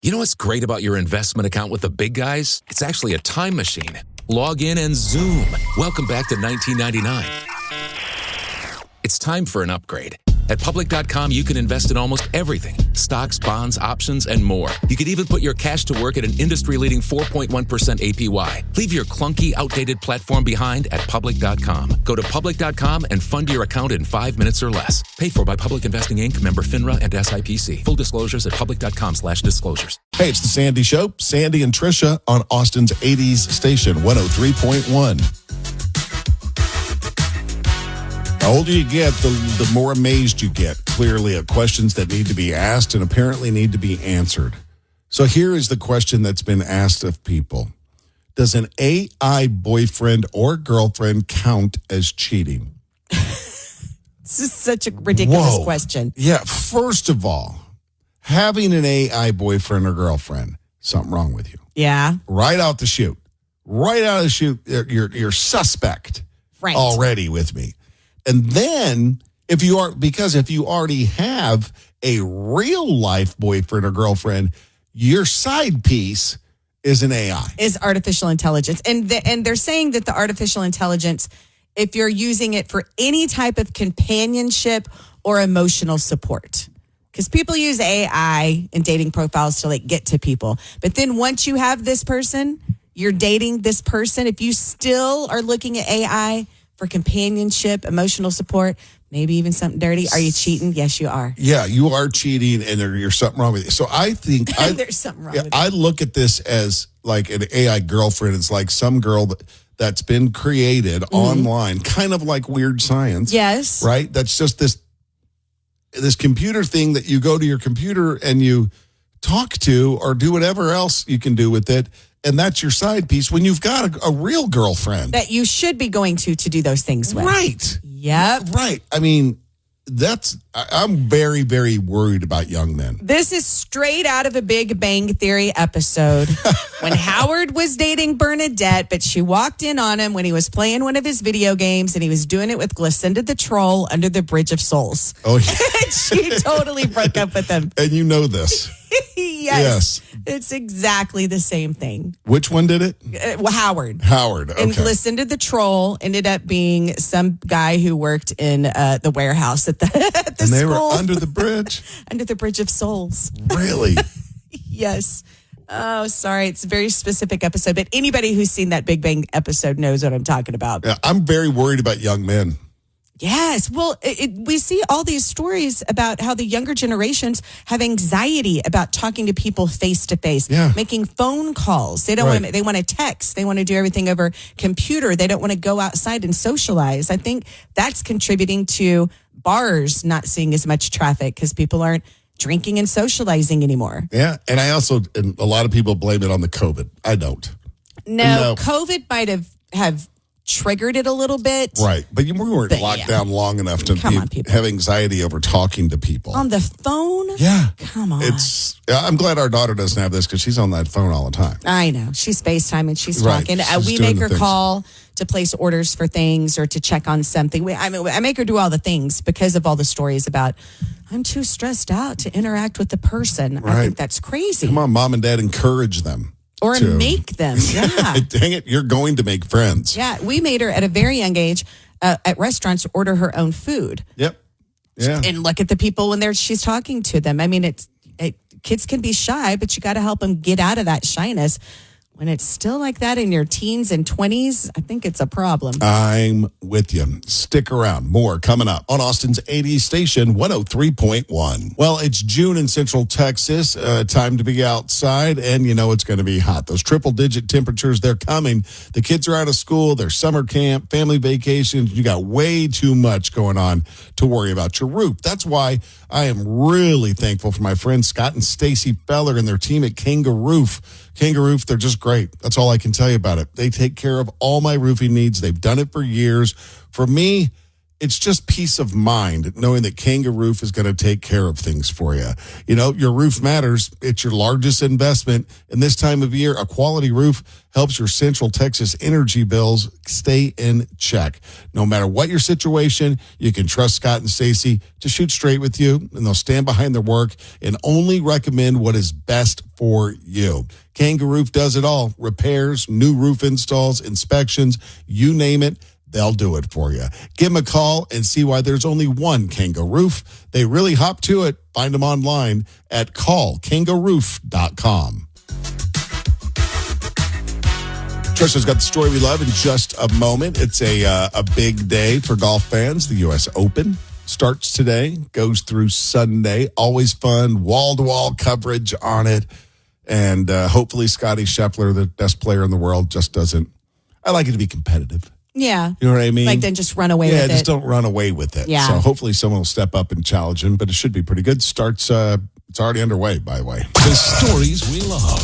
You know what's great about your investment account with the big guys? It's actually a time machine. Log in and zoom. Welcome back to 1999. It's time for an upgrade. At Public.com, you can invest in almost everything. Stocks, bonds, options, and more. You could even put your cash to work at an industry-leading 4.1% APY. Leave your clunky, outdated platform behind at Public.com. Go to Public.com and fund your account in 5 minutes or less. Paid for by Public Investing, Inc., member FINRA and SIPC. Full disclosures at Public.com/disclosures. Hey, it's the Sandy Show. Sandy and Trisha on Austin's 80s station, 103.1. The older you get, the more amazed you get, clearly, at questions that need to be asked and apparently need to be answered. So here is the question that's been asked of people. Does an AI boyfriend or girlfriend count as cheating? This is such a ridiculous question. Yeah, first of all, having an AI boyfriend or girlfriend, something wrong with you. Yeah. Right out the chute. Right out of the chute, you're suspect Right. already with me. And then if you already have a real life boyfriend or girlfriend, your side piece is an AI. Is artificial intelligence. And they're saying that the artificial intelligence, if you're using it for any type of companionship or emotional support. Because people use AI in dating profiles to like get to people. But then once you have this person, you're dating this person, if you still are looking at AI for companionship, emotional support, maybe even something dirty, are you cheating? Yes, you are. Yeah, you are cheating and there's something wrong with you. So I think there's something wrong with you. I look at this as like an AI girlfriend. It's like some girl that's been created online, kind of like Weird Science. Yes. Right? That's just this computer thing that you go to your computer and you talk to or do whatever else you can do with it. And that's your side piece when you've got a real girlfriend. That you should be going to do those things with. Right. Yep. Right. I mean, I'm very, very worried about young men. This is straight out of a Big Bang Theory episode when Howard was dating Bernadette, but she walked in on him when he was playing one of his video games and he was doing it with Glisenda the Troll under the Bridge of Souls. Oh, yeah. She totally broke up with him. And you know this. Yes. It's exactly the same thing. Which one did it? Howard. Howard. Okay. And Glisenda the Troll ended up being some guy who worked in the warehouse at the and they school. were under the bridge? Under the Bridge of Souls. Really? Yes. Oh, sorry. It's a very specific episode, but anybody who's seen that Big Bang episode knows what I'm talking about. Yeah, I'm very worried about young men. Yes. Well, we see all these stories about how the younger generations have anxiety about talking to people face to face, making phone calls. They don't want they want to text. They want to do everything over computer. They don't want to go outside and socialize. I think that's contributing to bars not seeing as much traffic because people aren't drinking and socializing anymore. Yeah. And a lot of people blame it on the COVID. I don't. No. COVID might have triggered it a little bit. Right. But we weren't locked down long enough to have anxiety over talking to people. On the phone? Yeah. Come on. I'm glad our daughter doesn't have this because she's on that phone all the time. I know. She's FaceTime and she's talking. We make her call to place orders for things or to check on something. I make her do all the things because of all the stories about, I'm too stressed out to interact with the person. Right. I think that's crazy. Come on, mom and dad, encourage them. Or make them. Yeah. Dang it, you're going to make friends. Yeah, we made her at a very young age at restaurants order her own food. Yep. Yeah. And look at the people when she's talking to them. I mean, kids can be shy, but you got to help them get out of that shyness. When it's still like that in your teens and 20s, I think it's a problem. I'm with you. Stick around. More coming up on Austin's 80s station, 103.1. Well, it's June in Central Texas. Time to be outside, and you know it's going to be hot. Those triple-digit temperatures, they're coming. The kids are out of school. There's summer camp, family vacations. You got way too much going on to worry about your roof. That's why I am really thankful for my friends Scott and Stacy Feller and their team at Kangaroof. Kangaroof, they're just great. That's all I can tell you about it. They take care of all my roofing needs. They've done it for years. For me, it's just peace of mind knowing that Kanga Roof is going to take care of things for you. You know, your roof matters. It's your largest investment. And this time of year, a quality roof helps your Central Texas energy bills stay in check. No matter what your situation, you can trust Scott and Stacy to shoot straight with you, and they'll stand behind their work and only recommend what is best for you. Kanga Roof does it all. Repairs, new roof installs, inspections, you name it. They'll do it for you. Give them a call and see why there's only one Kanga Roof. They really hop to it. Find them online at callkangaroof.com. Trisha's got the story we love in just a moment. It's a big day for golf fans. The U.S. Open starts today, goes through Sunday. Always fun, wall-to-wall coverage on it. And hopefully Scottie Scheffler, the best player in the world, just doesn't. I like it to be competitive. Yeah. You know what I mean? Like, then just run away with it. Yeah, just don't run away with it. Yeah. So hopefully someone will step up and challenge him, but it should be pretty good. Starts, it's already underway, by the way. The stories we love.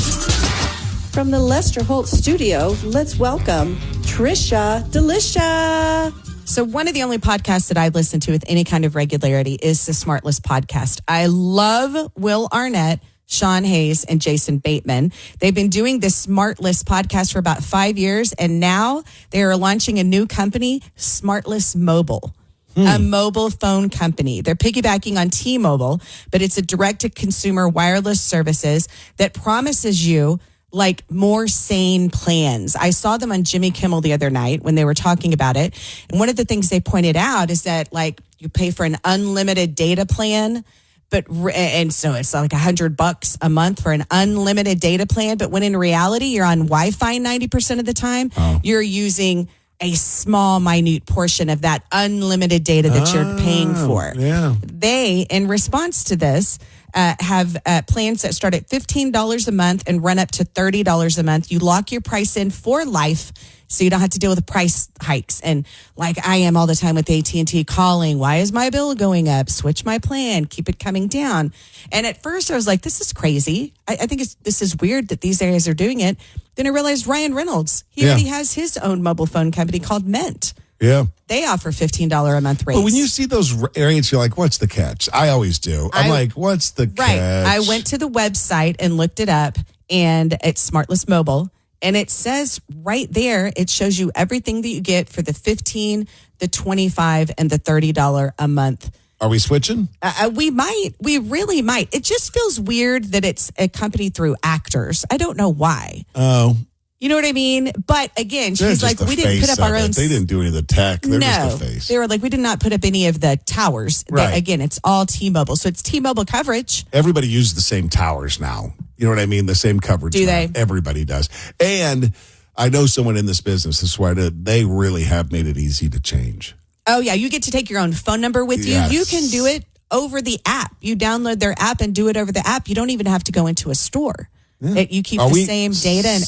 From the Lester Holt studio, let's welcome Trisha Delisha. So one of the only podcasts that I listen to with any kind of regularity is the Smartless podcast. I love Will Arnett, Sean Hayes, and Jason Bateman. They've been doing this Smartless podcast for about 5 years, and now they are launching a new company, Smartless Mobile. A mobile phone company. They're piggybacking on T-Mobile, but it's a direct-to-consumer wireless services that promises you like more sane plans. I saw them on Jimmy Kimmel the other night when they were talking about it. And one of the things they pointed out is that like you pay for an unlimited data plan, and so it's like $100 a month for an unlimited data plan. But when in reality, you're on Wi-Fi 90% of the time, you're using a small, minute portion of that unlimited data that you're paying for. Yeah. They, in response to this, have plans that start at $15 a month and run up to $30 a month. You lock your price in for life, so you don't have to deal with price hikes. And like I am all the time with AT&T calling, why is my bill going up? Switch my plan, keep it coming down. And at first I was like, this is crazy. I think this is weird that these guys are doing it. Then I realized Ryan Reynolds, he already has his own mobile phone company called Mint. Yeah. They offer $15 a month rates. But when you see those rates, you're like, what's the catch? I always do. I'm like, what's the catch? Right. I went to the website and looked it up, and it's Smartless Mobile. And it says right there, it shows you everything that you get for the $15, the $25, and the $30 a month. Are we switching? We might. We really might. It just feels weird that it's a company through actors. I don't know why. Oh. You know what I mean? But again, They're she's just like, the we didn't put face up our of it. own. They didn't do any of the tech. They're no, just the face. they were like, we did not put up any of the towers. Right. Again, it's all T-Mobile. So it's T-Mobile coverage. Everybody uses the same towers now. You know what I mean? The same coverage. Do now. they? Everybody does. And I know someone in this business. This is why they really have made it easy to change. Oh, yeah. You get to take your own phone number with you. Yes. You can do it over the app. You download their app and do it over the app. You don't even have to go into a store. Yeah. You keep the same data and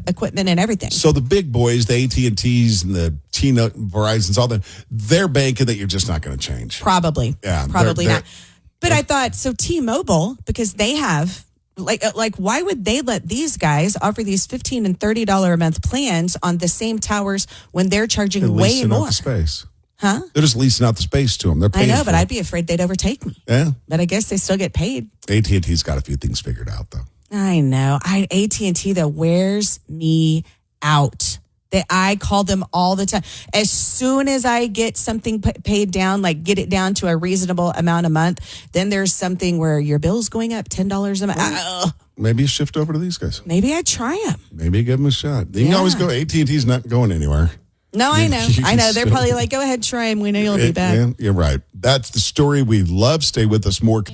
equipment and everything. So the big boys, the AT&Ts and the Verizons, all them, they're banking that you're just not going to change. Probably. Yeah. Probably not. But I thought, so T-Mobile, because they have, like, why would they let these guys offer these $15 and $30 a month plans on the same towers when they're charging way more? Out the space. Huh? They're just leasing out the space to them. They're paying I know, but it. I'd be afraid they'd overtake me. Yeah. But I guess they still get paid. AT&T's got a few things figured out, though. I know. AT&T, though, wears me out. I call them all the time. As soon as I get something paid down, like get it down to a reasonable amount a month, then there's something where your bill's going up $10 a month. Maybe you shift over to these guys. Maybe I'd try them. Maybe give them a shot. You can always go. AT&T's not going anywhere. No, I know. I know. They're probably like, go ahead, try them. We know you'll be back. Yeah, you're right. That's the story we love. Stay with us more.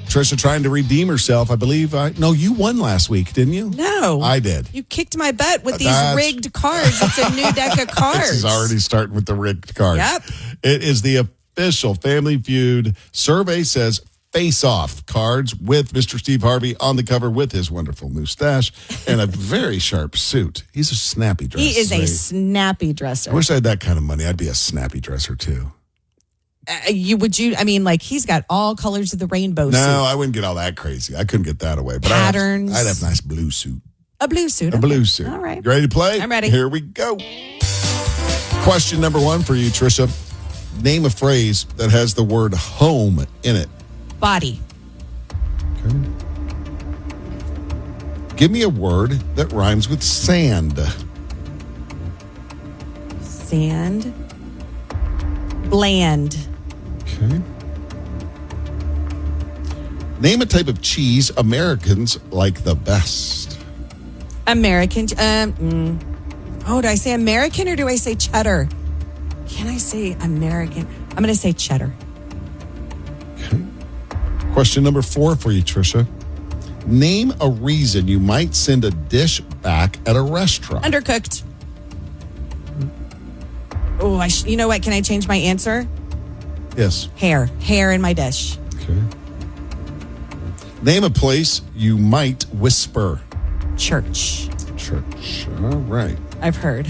Trisha trying to redeem herself. I believe. No, you won last week, didn't you? No. I did. You kicked my butt with these rigged cards. It's a new deck of cards. This is already starting with the rigged cards. Yep. It is the official Family Feud. Survey says face-off cards with Mr. Steve Harvey on the cover with his wonderful mustache and a very sharp suit. He's a snappy dresser. He is a snappy dresser. I wish I had that kind of money. I'd be a snappy dresser, too. He's got all colors of the rainbow suit. No, I wouldn't get all that crazy. I couldn't get that away. But Patterns. I'd have a nice blue suit. A blue suit. A blue suit. All right. You ready to play? I'm ready. Here we go. Question number one for you, Trisha. Name a phrase that has the word home in it. Body. Okay. Give me a word that rhymes with sand. Sand. Bland. Okay. Name a type of cheese Americans like the best. American. Oh, do I say American or do I say cheddar? Can I say American? I'm going to say cheddar. Okay. Question number 4 for you, Trisha. Name a reason you might send a dish back at a restaurant. Undercooked. Oh, you know what? Can I change my answer? Yes. Hair in my dish. Okay. Name a place you might whisper. Church. Church. All right. I've heard.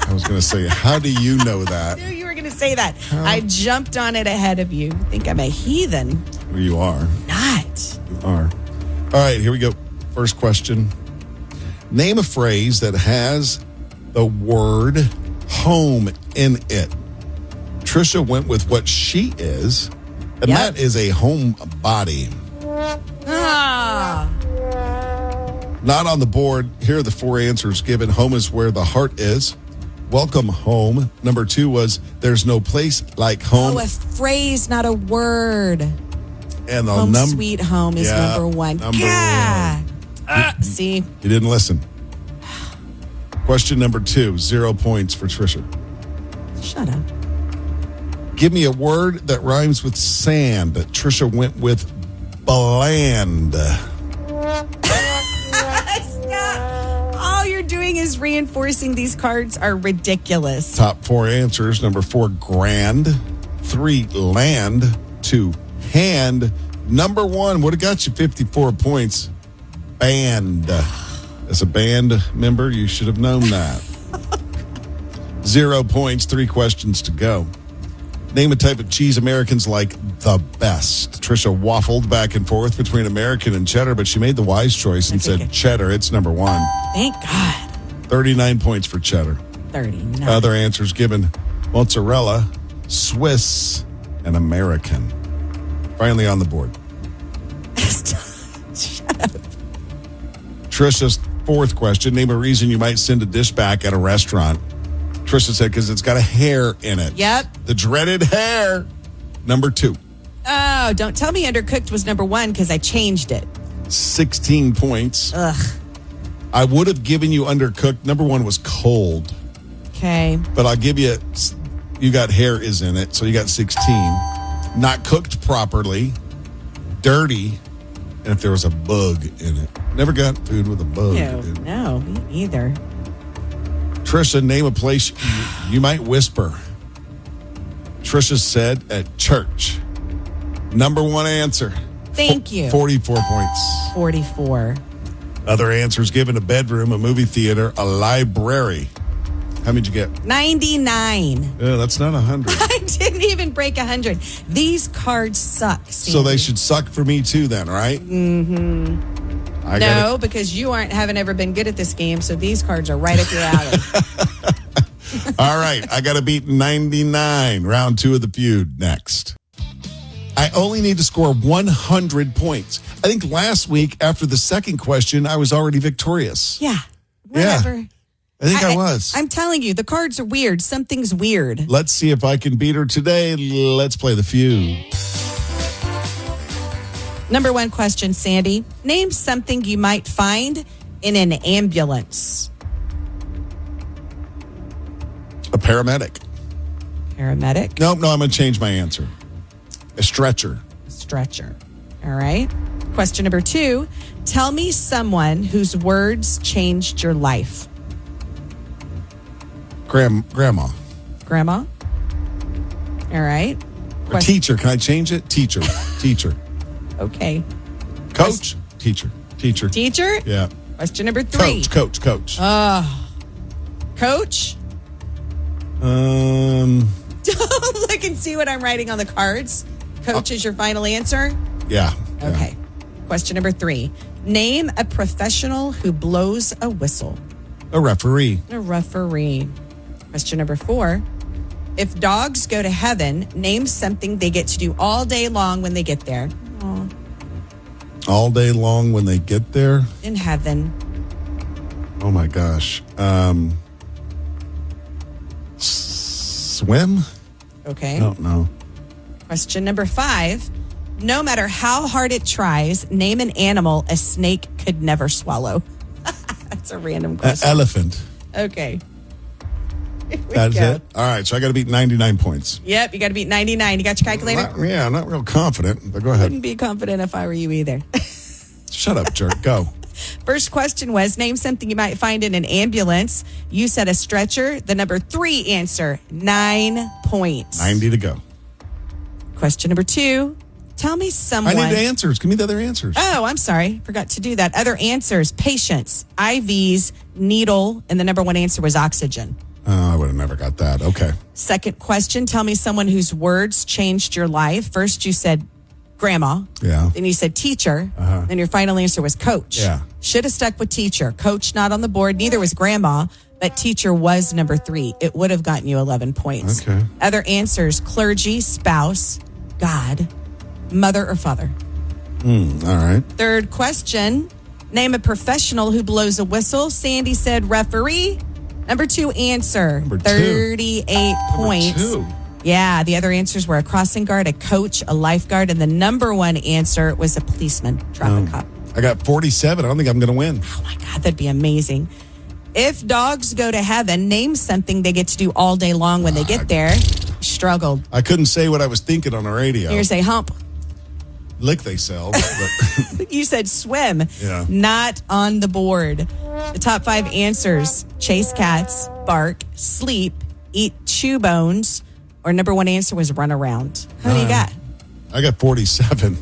I was going to say, how do you know that? I knew you were going to say that. I jumped on it ahead of you. Think I'm a heathen? Well, you are. Not. You are. All right, here we go. First question. Name a phrase that has the word home in it. Trisha went with what she is, and Yep. that is a homebody. Ah. Not on the board. Here are the 4 answers given. Home is where the heart is. Welcome home. Number 2 was there's no place like home. Oh, a phrase, not a word. And the Home sweet home is Yeah, number 1. number Yeah. See? You didn't listen. Question number 2, 0 points for Trisha. Shut up. Give me a word that rhymes with sand. Trisha went with bland. Stop. All you're doing is reinforcing these cards are ridiculous. Top 4 answers. Number 4, grand. 3, land. 2, hand. Number 1 would have got you 54 points. Band. As a band member, you should have known that. 0 points, 3 questions to go. Name a type of cheese Americans like the best. Trisha waffled back and forth between American and cheddar, but she made the wise choice and Okay, said good. cheddar. It's number 1. Thank God. 39 points for cheddar. 39. Other answers given: mozzarella, Swiss, and American. Finally on the board. Trisha's 4th question. Name a reason you might send a dish back at a restaurant. Trisha said because it's got a hair in it. Yep. The dreaded hair. Number 2. Oh, don't tell me undercooked was number 1 because I changed it. 16 points. Ugh. I would have given you undercooked. Number 1 was cold. Okay. But I'll give you, you got hair is in it, so you got 16. Not cooked properly, dirty, and if there was a bug in it. Never got food with a bug in it. No, me either. Trisha, name a place you might whisper. Trisha said at church. Number 1 answer. Thank you. 44 points. 44. Other answers given: a bedroom, a movie theater, a library. How many did you get? 99. That's not 100. I didn't even break 100. These cards suck. So they Sandy. should suck for me too then, right? Mm-hmm. No, because you haven't ever been good at this game, so these cards are right up your alley. All right, I got to beat 99. Round 2 of the feud next. I only need to score 100 points. I think last week, after the second question, I was already victorious. Yeah. Whatever. Yeah. I think I was. I'm telling you, the cards are weird. Something's weird. Let's see if I can beat her today. Let's play the feud. Number 1 question, Sandy. Name something you might find in an ambulance. A paramedic. Paramedic. Nope, no, I'm going to change my answer. A stretcher. Stretcher. All right. Question number 2. Tell me someone whose words changed your life. Grandma. Grandma. All right. Or teacher. Can I change it? Teacher. Teacher. Okay. Coach. Teacher. Teacher. Teacher. Yeah. Question number 3. Coach. Coach. Don't look and see what I'm writing on the cards. Coach is your final answer? Yeah. Okay. Question number 3. Name a professional who blows a whistle. A referee. A referee. Question number 4. If dogs go to heaven, name something they get to do all day long when they get there. All day long when they get there? In heaven. Oh, my gosh. Swim? Okay. I don't know. Question number 5. No matter how hard it tries, name an animal a snake could never swallow. That's a random question. Elephant. Okay. Here we That's go. it? All right, so I got to beat 99 points. Yep, you got to beat 99. You got your calculator? Not real confident, but go ahead. Wouldn't be confident if I were you either. Shut up, jerk. Go. First question was, name something you might find in an ambulance. You said a stretcher. The number 3 answer, 9 points. 90 to go. Question number 2, tell me someone. I need answers. Give me the other answers. Oh, I'm sorry. Forgot to do that. Other answers, patients, IVs, needle, and the number 1 answer was oxygen. Oh, I would have never got that. Okay. Second question, tell me someone whose words changed your life. First, you said grandma. Yeah. Then you said teacher. Then your final answer was coach. Yeah. Should have stuck with teacher. Coach not on the board. Neither was grandma, but teacher was number 3. It would have gotten you 11 points. Okay. Other answers, clergy, spouse, God, mother or father. All right. Third question, name a professional who blows a whistle. Sandy said referee. Number 2 answer, Number 2. 38 points. 2. Yeah, the other answers were a crossing guard, a coach, a lifeguard, and the number 1 answer was a policeman, traffic cop. I got 47. I don't think I'm going to win. Oh my God, that'd be amazing. If dogs go to heaven, name something they get to do all day long when they get there. Struggled. I couldn't say what I was thinking on the radio. You're going to say hump. Lick they sell. But You said swim. Yeah. Not on the board. The top 5 answers, chase cats, bark, sleep, eat chew bones, or number 1 answer was run around. How do you got? I got 47.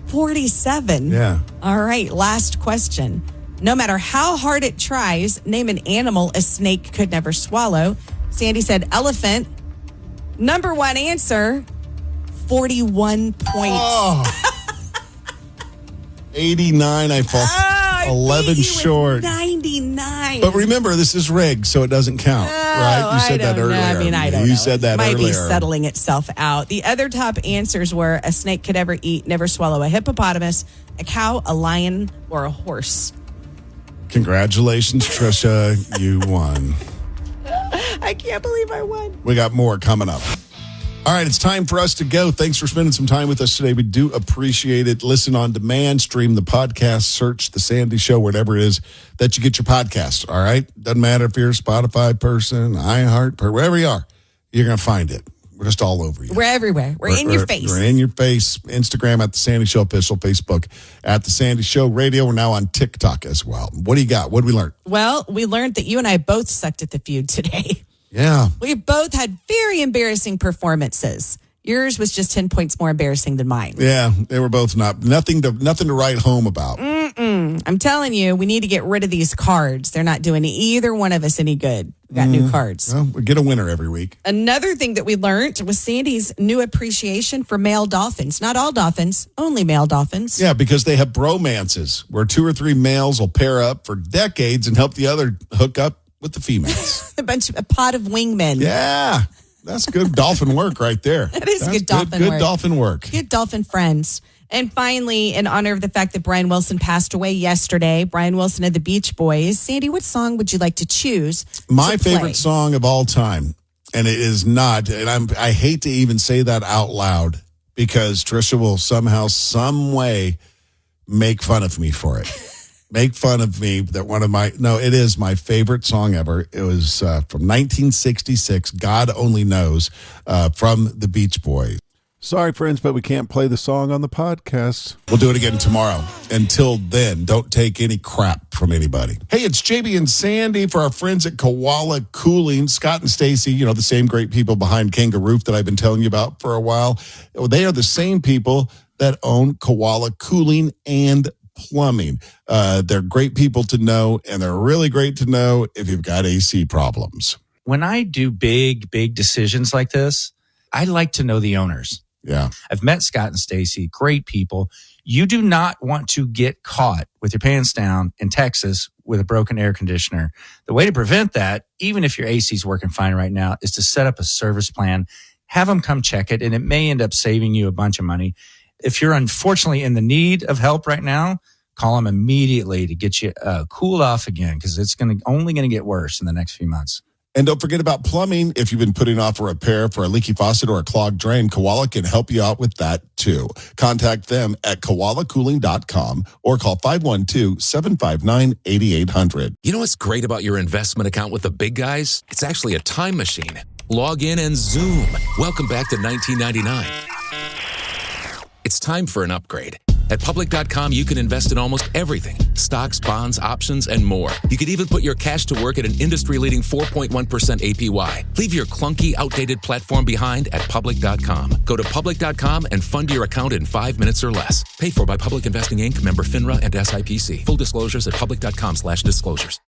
47. Yeah. All right, last question. No matter how hard it tries, name an animal a snake could never swallow. Sandy said elephant. Number 1 answer, 41 points. Oh. 89. I fall 11 short. 99. But remember, this is rigged, so it doesn't count, right? You said that earlier. I don't know. You said that Might earlier. be settling itself out. The other top answers were a snake could ever eat, never swallow a hippopotamus, a cow, a lion, or a horse. Congratulations, Trisha. You won. I can't believe I won. We got more coming up. All right, it's time for us to go. Thanks for spending some time with us today. We do appreciate it. Listen on demand, stream the podcast, search The Sandy Show, whatever it is that you get your podcasts. All right? Doesn't matter if you're a Spotify person, iHeart, wherever you are, you're going to find it. We're just all over you. We're everywhere. We're in your face. We're in your face. Instagram at The Sandy Show Official, Facebook at The Sandy Show Radio. We're now on TikTok as well. What do you got? What did we learn? Well, we learned that you and I both sucked at the feud today. Yeah. We both had very embarrassing performances. Yours was just 10 points more embarrassing than mine. Yeah, they were both nothing to write home about. I'm telling you, we need to get rid of these cards. They're not doing either one of us any good. We got new cards. Well, we get a winner every week. Another thing that we learned was Sandy's new appreciation for male dolphins. Not all dolphins, only male dolphins. Yeah, because they have bromances where 2 or 3 males will pair up for decades and help the other hook up with the females. A pot of wingmen. Yeah, that's good dolphin work right there. That is That's good dolphin good work. dolphin work. Good dolphin friends. And finally, in honor of the fact that Brian Wilson passed away yesterday, Brian Wilson of the Beach Boys. Sandy, what song would you like to choose? My to play? favorite song of all time, and it is not, and I hate to even say that out loud because Trisha will somehow, some way make fun of me for it. Make fun of me that it is my favorite song ever. It was from 1966, God Only Knows, from the Beach Boys. Sorry, friends, but we can't play the song on the podcast. We'll do it again tomorrow. Until then, don't take any crap from anybody. Hey, it's JB and Sandy for our friends at Koala Cooling. Scott and Stacy, the same great people behind Kangaroof that I've been telling you about for a while. They are the same people that own Koala Cooling and Plumbing. They're great people to know, and they're really great to know if you've got AC problems. When I do big decisions like this, I like to know the owners. Yeah. I've met Scott and Stacy, great people. You do not want to get caught with your pants down in Texas with a broken air conditioner. The way to prevent that, even if your AC is working fine right now, is to set up a service plan, have them come check it, and it may end up saving you a bunch of money. If you're unfortunately in the need of help right now, call them immediately to get you cooled off again, because it's only going to get worse in the next few months. And don't forget about plumbing. If you've been putting off a repair for a leaky faucet or a clogged drain, Koala can help you out with that too. Contact them at koalacooling.com or call 512-759-8800. You know what's great about your investment account with the big guys? It's actually a time machine. Log in and Zoom. Welcome back to 1999. It's time for an upgrade. At Public.com, you can invest in almost everything. Stocks, bonds, options, and more. You could even put your cash to work at an industry-leading 4.1% APY. Leave your clunky, outdated platform behind at Public.com. Go to Public.com and fund your account in 5 minutes or less. Paid for by Public Investing Inc., member FINRA and SIPC. Full disclosures at Public.com/disclosures.